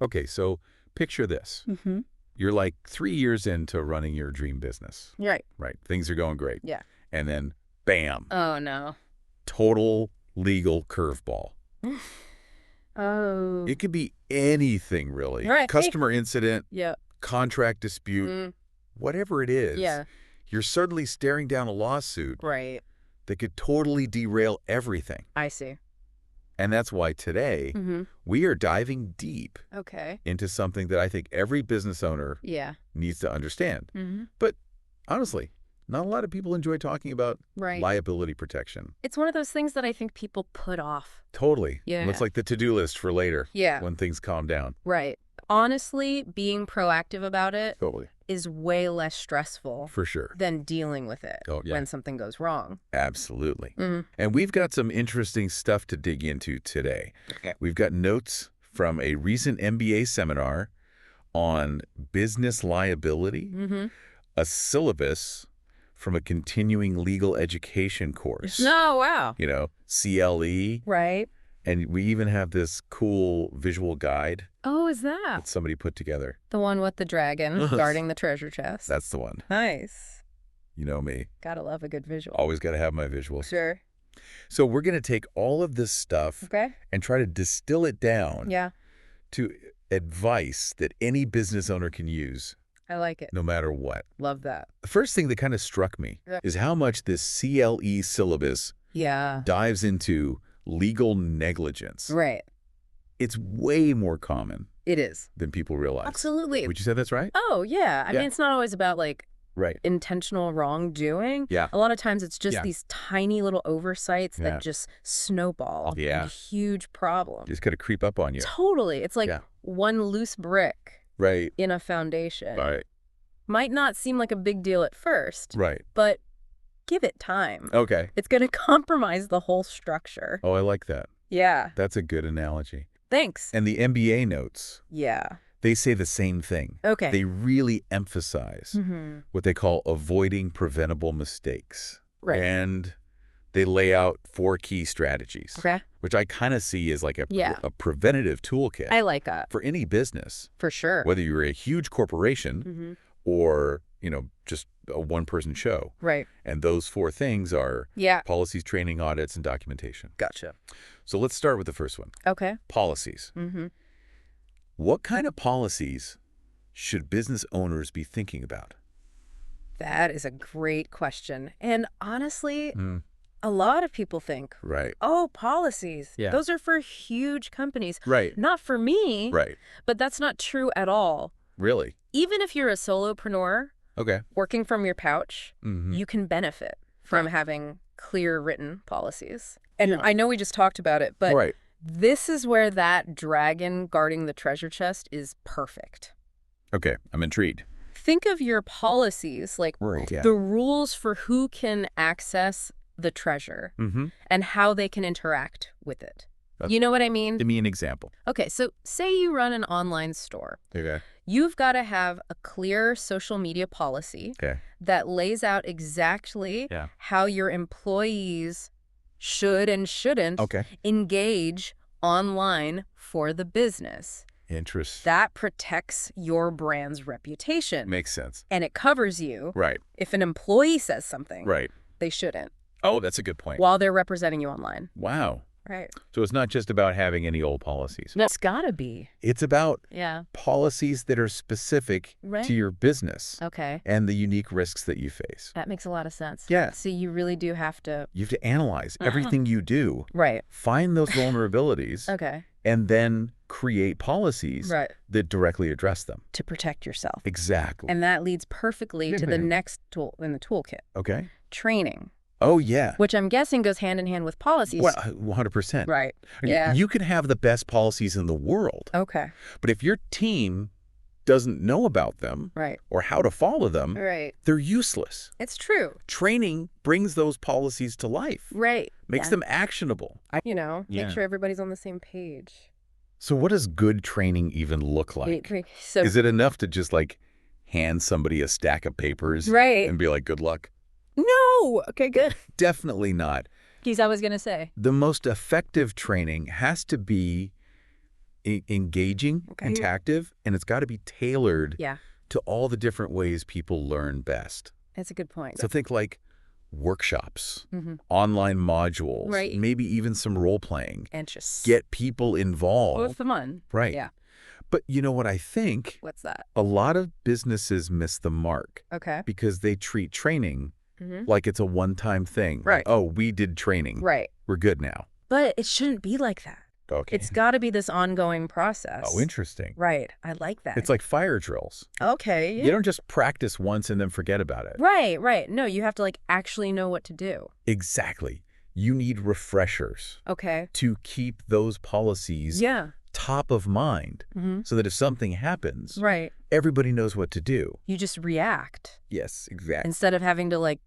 Okay, so picture this. Mm-hmm. You're like 3 years into running your dream business, Right. right? Things are going great. Yeah. And then, bam, Oh, no. total legal curveball. Oh. It could be anything, really. Right. Customer incident, Yeah. contract dispute, whatever it is. Yeah. You're suddenly staring down a lawsuit Right. that could totally derail everything. I see. And that's why today Mm-hmm. we are diving deep Okay. into something that I think every business owner Yeah. needs to understand. Mm-hmm. But honestly, not a lot of people enjoy talking about Right. liability protection. It's one of those things that I think people put off. Totally. Yeah. Looks like the to-do list for later. Yeah. When things calm down. Right. Honestly, being proactive about it Totally. is way less stressful For sure. than dealing with it Oh, yeah. when something goes wrong. Absolutely. Mm-hmm. And we've got some interesting stuff to dig into today. Okay. We've got notes from a recent MBA seminar on business liability, Mm-hmm. a syllabus from a continuing legal education course. Oh, wow. You know, CLE. Right. And we even have this cool visual guide Oh, is that that somebody put together. the one with the dragon guarding the treasure chest? That's the one. Nice. You know me. Gotta love a good visual. Always got to have my visuals. Sure. So we're going to take all of this stuff Okay. and try to distill it down Yeah, to advice that any business owner can use I like it. no matter what. Love that. The first thing that kind of struck me Yeah. is how much this CLE syllabus Yeah. dives into legal negligence. Right. It's way more common It is. than people realize. Absolutely. Would you say that's right? Oh, yeah. I Yeah. mean, it's not always about like Right. intentional wrongdoing. Yeah. A lot of times it's just Yeah. these tiny little oversights Yeah. that just snowball Yeah. into huge problems. Just got to creep up on you. Totally. It's like Yeah. one loose brick Right. in a foundation. Right. Might not seem like a big deal at first, Right. but give it time. Okay. It's going to compromise the whole structure. Oh, I like that. Yeah. That's a good analogy. Thanks. And the MBA notes, Yeah. they say the same thing. Okay. They really emphasize Mm-hmm. what they call avoiding preventable mistakes. Right. And they lay out 4 key strategies, Okay. which I kind of see as like Yeah. a preventative toolkit I like that. for any business, For sure. whether you're a huge corporation Mm-hmm. or, you know, just a one-person show. Right. And those 4 things are Yeah. policies, training, audits, and documentation. Gotcha. So let's start with the first one, Okay. policies. Mm-hmm. What kind of policies should business owners be thinking about? That is a great question. And honestly, Mm, a lot of people think, right. oh, policies. Yeah. Those are for huge companies. Right. Not for me. Right. But that's not true at all. Really? Even if you're a solopreneur Okay. working from your pouch, Mm-hmm. you can benefit from having clear written policies. And Yeah. I know we just talked about it, but Right. this is where that dragon guarding the treasure chest is perfect. Okay. I'm intrigued. Think of your policies, like Right. Yeah. the rules for who can access the treasure Mm-hmm. and how they can interact with it. That's- You know what I mean? Give me an example. Okay, so say you run an online store. Okay. You've got to have a clear social media policy Okay. that lays out exactly Yeah. how your employees should and shouldn't Okay. engage online for the business. Interest. That protects your brand's reputation. Makes sense. And it covers you Right. if an employee says something Right. they shouldn't Oh, that's a good point. while they're representing you online. Wow. Right. So it's not just about having any old policies. That's gotta be. It's about Yeah. policies that are specific Right. to your business Okay. and the unique risks that you face. That makes a lot of sense. Yeah. So you really do have to. You have to analyze everything you do, Right. find those vulnerabilities, Okay. and then create policies Right. that directly address them. To protect yourself. Exactly. And that leads perfectly Yeah, to the man. next tool in the toolkit, Okay. training, Oh, yeah. which I'm guessing goes hand in hand with policies. Well, 100%. Right. You- Yeah. You can have the best policies in the world, Okay. but if your team doesn't know about them Right. or how to follow them, Right. they're useless. It's true. Training brings those policies to life, Right. makes Yeah. them actionable. You know, Yeah. make sure everybody's on the same page. So what does good training even look like? So Is it enough to just like hand somebody a stack of papers Right. and be like, good luck? No. Okay, good. Definitely not. Geez, I was going to say. The most effective training has to be engaging, Okay. interactive, and it's got to be tailored Yeah, to all the different ways people learn best. that's a good point. So think like workshops, Mhm. online modules, Right. maybe even some role-playing. And just Get people involved. with the fun. Right. Yeah. But you know what I think? What's that? A lot of businesses miss the mark Okay. because they treat training Mhm. like it's a one-time thing. Right. Oh, we did training. Right. We're good now. But it shouldn't be like that. Okay. It's got to be this ongoing process. Oh, interesting. Right. I like that. It's like fire drills. Okay. You don't just practice once and then forget about it. Right, right. No, you have to like actually know what to do. Exactly. You need refreshers Okay. to keep those policies Yeah. top of mind so that if something happens, Right. everybody knows what to do. You just react Yes, exactly. instead of having to like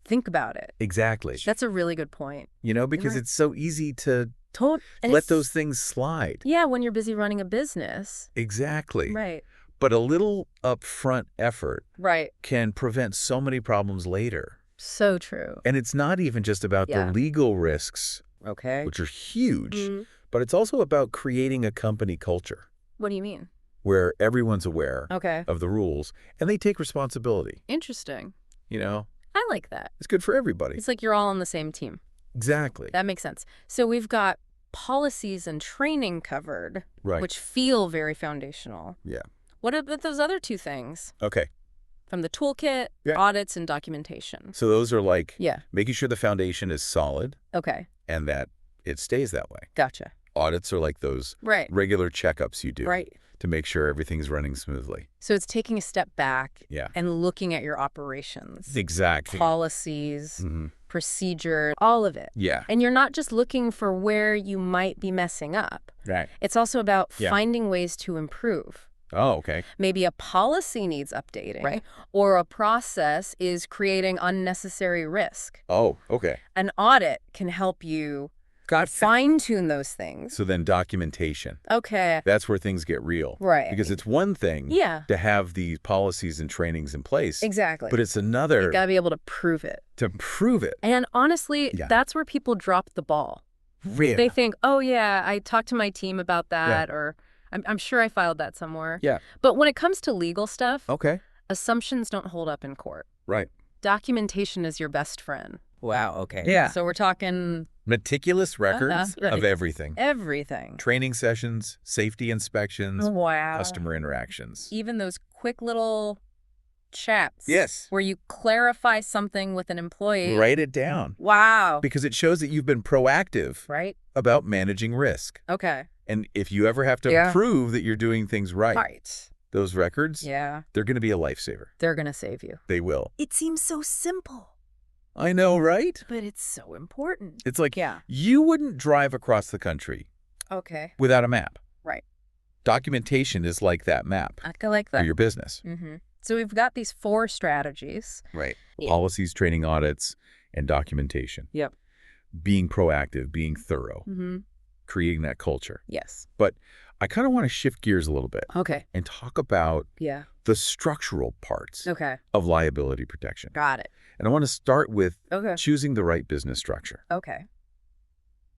think about it. Exactly. That's a really good point. You know, because Right. it's so easy to And let it's- those things slide. Yeah, when you're busy running a business. Exactly. Right. But a little upfront effort Right. can prevent so many problems later. So true. And it's not even just about Yeah. the legal risks, Okay. which are huge, Mhm. but it's also about creating a company culture What do you mean? where everyone's aware Okay. of the rules and they take responsibility. Interesting. You know, I like that. it's good for everybody. It's like you're all on the same team. Exactly. That makes sense. So we've got policies and training covered, Right. which feel very foundational. Yeah. What about those other two things? Okay. From the toolkit, Yeah. audits, and documentation. So those are like Yeah. making sure the foundation is solid Okay. and that it stays that way. Gotcha. Audits are like those Right. regular checkups you do Right. to make sure everything's running smoothly. So it's taking a step back Yeah. and looking at your operations, Exactly. policies, Mhm. procedure, all of it. Yeah. And you're not just looking for where you might be messing up. Right. It's also about Yeah. finding ways to improve. Oh, okay. Maybe a policy needs updating, Right. or a process is creating unnecessary risk. Oh, okay. An audit can help you fine-tune those things. So then documentation. Okay. That's where things get real. Right. Because it's one thing Yeah. to have these policies and trainings in place. Exactly. But it's another You got to be able to prove it. to prove it. And honestly, Yeah. that's where people drop the ball. Really? They think, oh, yeah, I talked to my team about that, or I'm sure I filed that somewhere. Yeah. But when it comes to legal stuff, Okay. assumptions don't hold up in court. Right. Documentation is your best friend. Wow, okay. Yeah. So we're talking Meticulous records right. of everything. everything. Training sessions, safety inspections, Wow. customer interactions. Even those quick little chats. Yes. Where you clarify something with an employee. Write it down Wow. because it shows that you've been proactive Right? about managing risk. Okay. And if you ever have to Yeah. prove that you're doing things right, Right. those records, Yeah. they're going to be a lifesaver. They're going to save you. They will. It seems so simple, I know, right? but it's so important. It's like Yeah. you wouldn't drive across the country Okay. without a map. Right. Documentation is like that map I like for that. your business. Mm-hmm. So we've got these 4 strategies. Right. Yeah. Policies, training audits, and documentation. Yep. Being proactive, being thorough, Mm-hmm. creating that culture. Yes. But I kind of want to shift gears a little bit Okay. and talk about Yeah. the structural parts Okay. of liability protection. Got it. And I want to start with Okay. choosing the right business structure. Okay.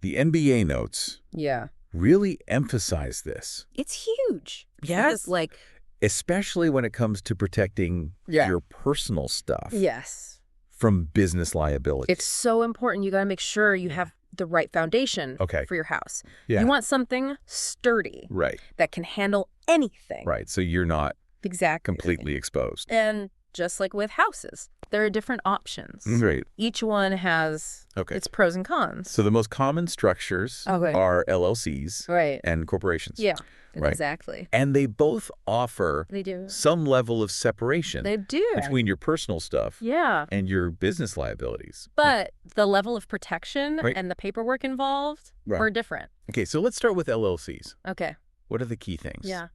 The NBA notes Yeah. really emphasize this, It's huge. Yes. It's like, especially when it comes to protecting Yeah. your personal stuff yes. from business liability. It's so important. You got to make sure you have the right foundation Okay. for your house. Yeah. You want something sturdy Right, that can handle anything. right. So you're not Exactly. completely exposed. And just like with houses, there are different options. Great. Each one has Okay. its pros and cons. So the most common structures Okay. are LLCs Right. and corporations. Yeah. Right. Exactly. And they both offer They do. some level of separation They do. between your personal stuff Yeah. and your business liabilities. But the level of protection Right. and the paperwork involved Right. are different. Okay, so let's start with LLCs. Okay. What are the key things? Yeah.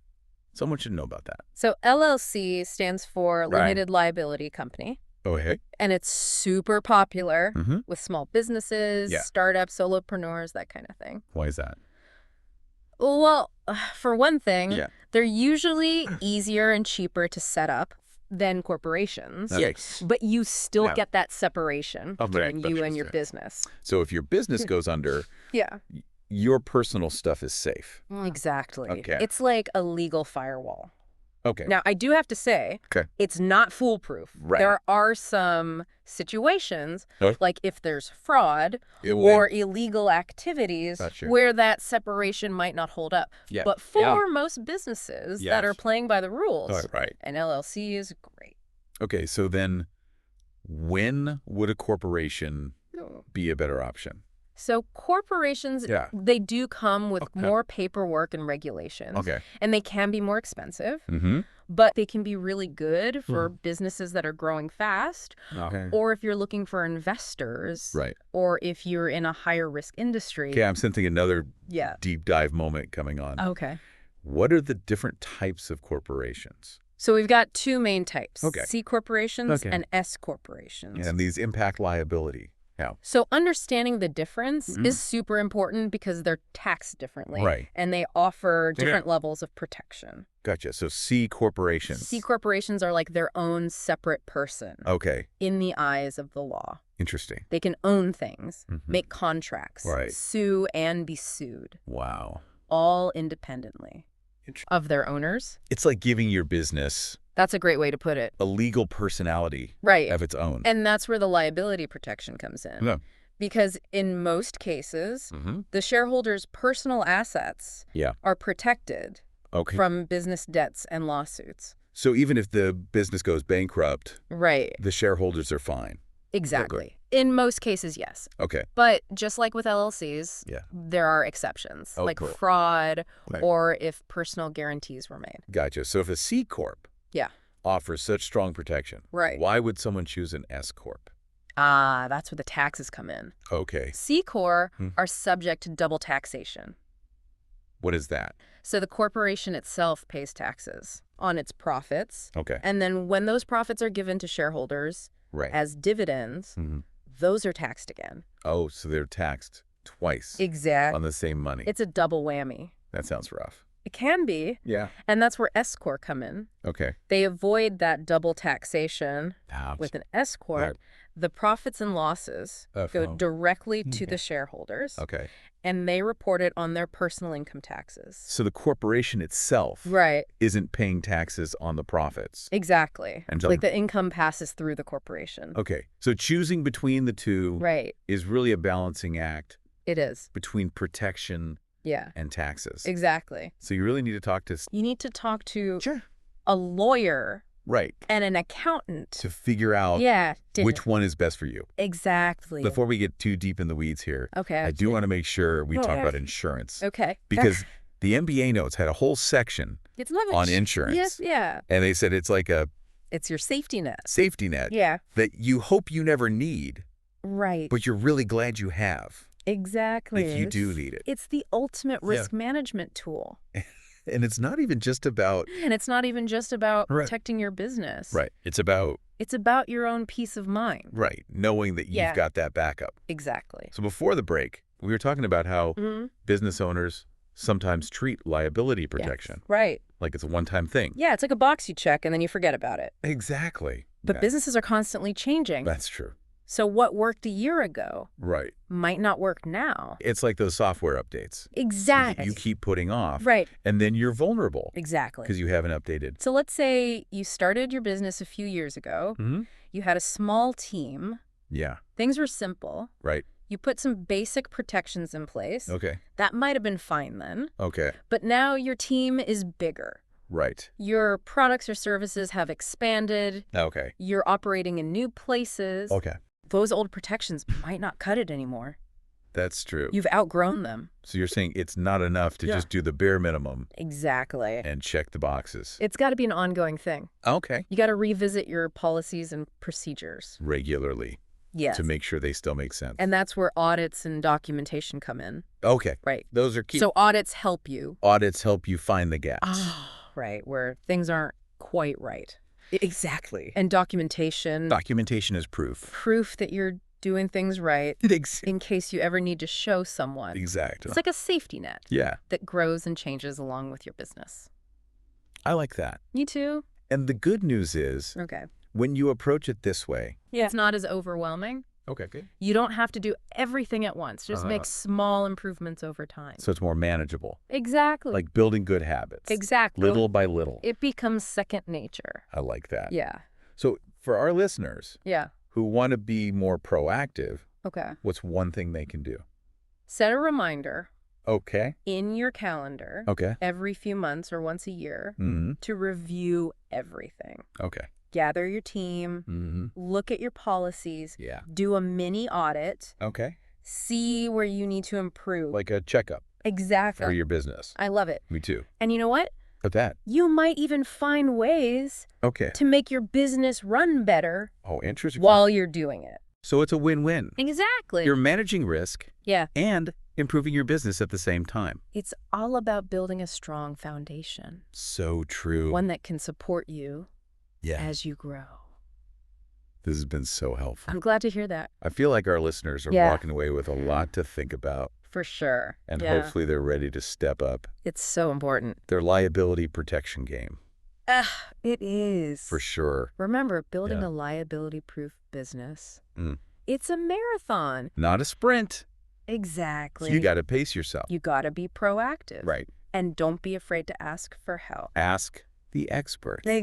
Someone should know about that. So LLC stands for Right. Limited Liability Company. Oh, hey. And it's super popular Mm-hmm. with small businesses, Yeah. startups, solopreneurs, that kind of thing. Why is that? Well, for one thing, Yeah. they're usually easier and cheaper to set up than corporations. Yes. But you still Yeah. get that separation Oh, right. between you and your Yeah. business. So if your business goes under, Yeah. your personal stuff is safe. Exactly. Okay. It's like a legal firewall. Okay. Now, I do have to say, Okay. it's not foolproof. Right. There are some situations, Oh. like if there's fraud It will- or illegal activities, Gotcha. where that separation might not hold up. Yeah. But for most businesses that are playing by the rules, Right. an LLC is great. Okay, so then when would a corporation be a better option? So corporations, they do come with more paperwork and regulations. Okay. And they can be more expensive. Mm-hmm. But they can be really good for businesses that are growing fast, or if you're looking for investors, or if you're in a higher risk industry. Okay, I'm sensing another deep dive moment coming on. Okay. What are the different types of corporations? So we've got two main types, Okay. C corporations and S corporations. And these impact liability. How? So understanding the difference is super important because they're taxed differently. Right. And they offer different levels of protection. Gotcha. So C corporations. C corporations are like their own separate person. Okay. In the eyes of the law. Interesting. They can own things, make contracts, Right. sue and be sued. Wow. All independently of their owners. It's like giving your business That's a great way to put it. a legal personality Right. of its own. And that's where the liability protection comes in. Yeah. Because in most cases, the shareholders' personal assets are protected from business debts and lawsuits. So even if the business goes bankrupt, Right. the shareholders are fine. Exactly. In most cases, yes. Okay. But just like with LLCs, Yeah. there are exceptions, Oh, like cool. fraud Right. or if personal guarantees were made. Gotcha. So if a C corp offers such strong protection, why would someone choose an S corp? Ah, that's where the taxes come in. Okay. C Corp are subject to double taxation. What is that? So the corporation itself pays taxes on its profits. Okay. And then when those profits are given to shareholders as dividends, those are taxed again. Oh, so they're taxed twice Exactly. on the same money. It's a double whammy. That sounds rough. It can be. Yeah. And that's where S Corp come in. Okay. They avoid that double taxation with an S Corp. Right. The profits and losses go directly to the shareholders. Okay. And they report it on their personal income taxes. So the corporation itself isn't paying taxes on the profits. Exactly. And like the income passes through the corporation. Okay. So choosing between the two is really a balancing act. It is. Between protection and taxes. Exactly. So you really need to talk to... You need to talk to a lawyer and an accountant to figure out which one is best for you. Exactly. Before we get too deep in the weeds here, I do want to make sure we talk about insurance. Okay. Because the MBA notes had a whole section on insurance. Yes, yeah. And they said it's like a... It's your safety net. Safety net. Yeah. That you hope you never need. Right. But you're really glad you have. Exactly. If you do need it. It's the ultimate risk management tool. And it's not even just about... And it's not even just about protecting your business. Right. It's about... It's about your own peace of mind. Right. Knowing that you've got that backup. Exactly. So before the break, we were talking about how business owners sometimes treat liability protection. Right. Like it's a one-time thing. Yeah, it's like a box you check and then you forget about it. Exactly. But businesses are constantly changing. That's true. So what worked a year ago might not work now. It's like those software updates. Exactly. You keep putting off. Right. And then you're vulnerable. Exactly. Because you haven't updated. So let's say you started your business a few years ago. You had a small team. Yeah. Things were simple. Right. You put some basic protections in place. Okay. That might have been fine then. Okay. But now your team is bigger. Right. Your products or services have expanded. Okay. You're operating in new places. Okay. Those old protections might not cut it anymore. That's true. You've outgrown them. So you're saying it's not enough to just do the bare minimum. Exactly. And check the boxes. It's got to be an ongoing thing. Okay. You got to revisit your policies and procedures. Regularly. Yes. To make sure they still make sense. And that's where audits and documentation come in. Okay. Right. Those are key. So audits help you. Audits help you find the gaps. Right. Where things aren't quite right. Exactly. And documentation. Documentation is proof. Proof that you're doing things right in case you ever need to show someone. Exactly. It's like a safety net. Yeah. That grows and changes along with your business. I like that. Me too. And the good news is, when you approach it this way, it's not as overwhelming. Okay, good. You don't have to do everything at once. Just make small improvements over time. So it's more manageable. Exactly. Like building good habits. Exactly. Little by little. It becomes second nature. I like that. Yeah. So for our listeners Yeah. who want to be more proactive, Okay. what's one thing they can do? Set a reminder. Okay. In your calendar. Okay. Every few months or once a year to review everything. Okay. Gather your team. Look at your policies. Yeah. Do a mini audit. Okay. See where you need to improve. Like a checkup. Exactly. For your business. I love it. Me too. And you know what? What's that? You might even find ways to make your business run better. Oh, interesting. While you're doing it. So it's a win-win. Exactly. You're managing risk. Yeah. And improving your business at the same time. It's all about building a strong foundation. So true. One that can support you as you grow. This has been so helpful. I'm glad to hear that. I feel like our listeners are walking away with a lot to think about. For sure. And hopefully they're ready to step up. It's so important. Their liability protection game. It is. For sure. Remember, building a liability-proof business, it's a marathon. Not a sprint. Exactly. So you got to pace yourself. You got to be proactive. Right. And don't be afraid to ask for help. Ask the expert. Exactly.